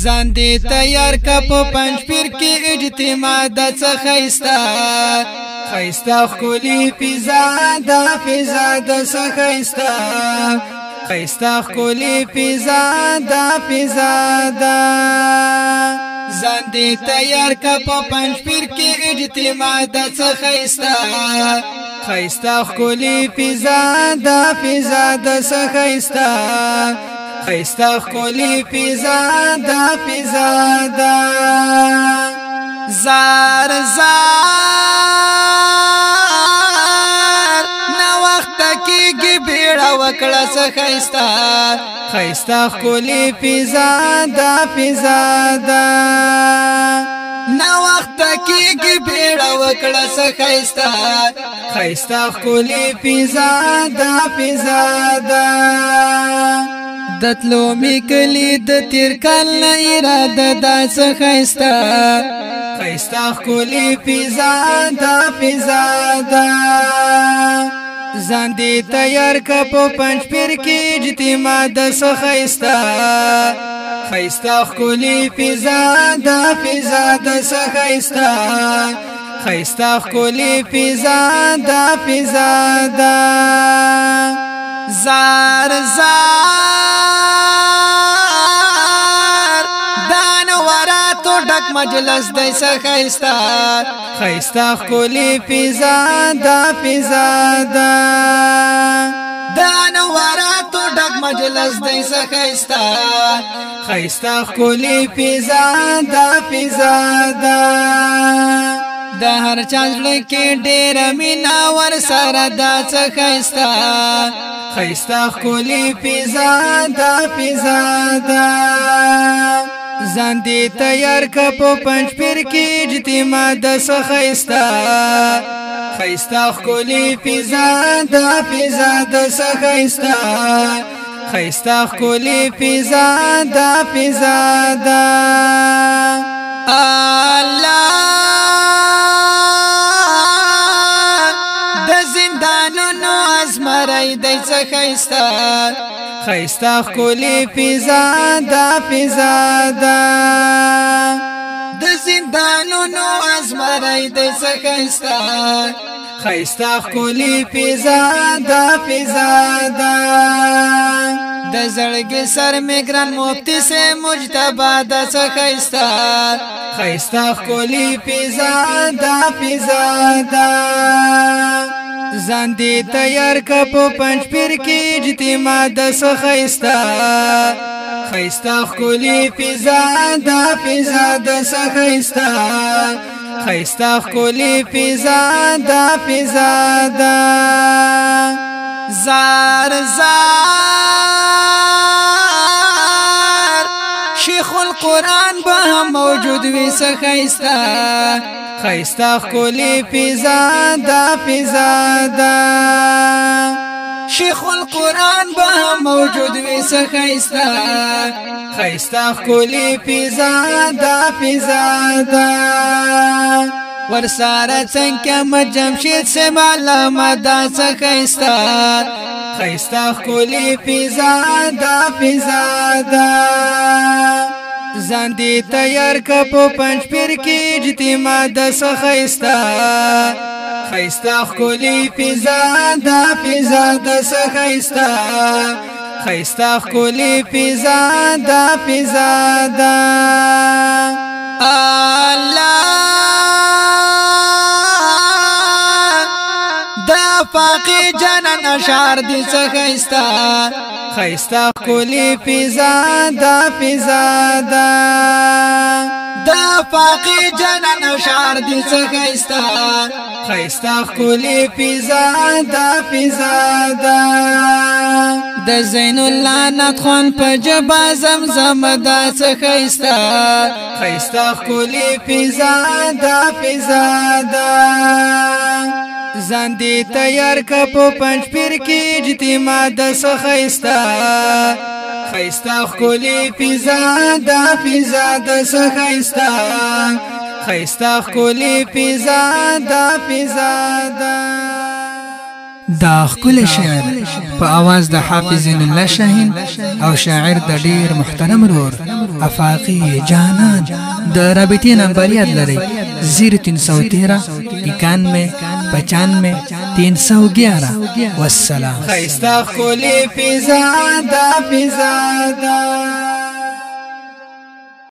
ځان دې تیار کا په پنځ پیر کې اجتماع د څه خیستا خیستا خولي فضا دا فضا د څه خیستا خیستا خولي فضا دا فضا دا ځان دې تیار کا په پنځ پیر کې اجتماع د څه خیستا خیستا خولي فضا دا فضا د څه خیستا خیستا خولي فضا دا فضا دا زار زار نا وخت کېږي بیړه وکړه څه خیستا خیستا خولي فضا دا فضا دا نا وخت کېږي بیړه وکړه څه خیستا خیستا خولي فضا دا فضا دا دتلو میکلی د تیر کال نه اراده دا څه خیستا خیستا خولي فضا دا فضا دا ځان دې تیار کا په پنځ پیر کې اجتماع د څه خیستا خیستا خولي فضا دا فضا د څه خیستا خیستا خولي فضا دا فضا دا زار زار دان وراتو ډک مجلس دای څه خیستا خیستا خولي فضا دا فضا دا دان وراتو ډک مجلس دای څه خیستا خیستا خولي فضا دا فضا دا د هر چا زړه کې ډېر مینا ور سره دا څه خیستا خیستا خولي فضا دا فضا دا ځان دې تیار کا په پنځ پیر کې اجتماع د څه خیستا خیستا خولي فضا دا فضا د څه خیستا خیستا خولي فضا دا فضا دا الله مړی دی څه ښایسته ښایسته ښکلې فضا دا فضا دا د زندانونو ازمری دی څه ښایسته ښایسته ښکلې فضا دا فضا دا د زړګي سر میګران مفتی سے مجتبی دا څه ښایسته ښایسته ښکلې فضا دا فضا دا ځان دې تیار کا په پنځ پیر کې اجتماع د څه ښایسته ښایسته ښکلې فضا دا فضا د څه ښایسته ښایسته ښکلې فضا دا فضا دا زار زار شیخ القرآن به هم موجود وي څه ښایسته ښایسته ښکلې فضا دا فضا دا شیخ القرآن به هم موجود وي څه ښایسته ښایسته ښکلې فضا دا فضا دا ورساره څنګه جمشید سے معلومه دا څه ښایسته ښایسته ښکلې فضا دا فضا دا ځان دې تیار کا په پنځ پیر کې اجتماع د څه ښایسته ښایسته ښکلې فضا دا فضا د څه ښایسته ښایسته ښکلې فضا دا فضا دا الله دا فاقی جنن اشعار دې څه ښایسته ښایسته ښکلې فضا دا فضا دا دا فاقی جنن اشعار دې څه ښایسته ښایسته ښکلې فضا دا فضا دا د زین الله نطخوان په جبا زمزم دا څه ښایسته ښایسته ښکلې فضا دا فضا دا ځان دې تیار کا په پنځ پیر کې اجتماع د څه ښایسته ښایسته ښکلې فضا دا فضا د څه ښایسته ښایسته ښکلې فضا دا فضا دا دا خپل شعر په आवाज د حافظ الله شاهین او شاعر د ډیر محترم رور افاقی جانان د رابطې نمبر یاد لرئ 0313 91 95 311 والسلام خیستا خلی فضا دا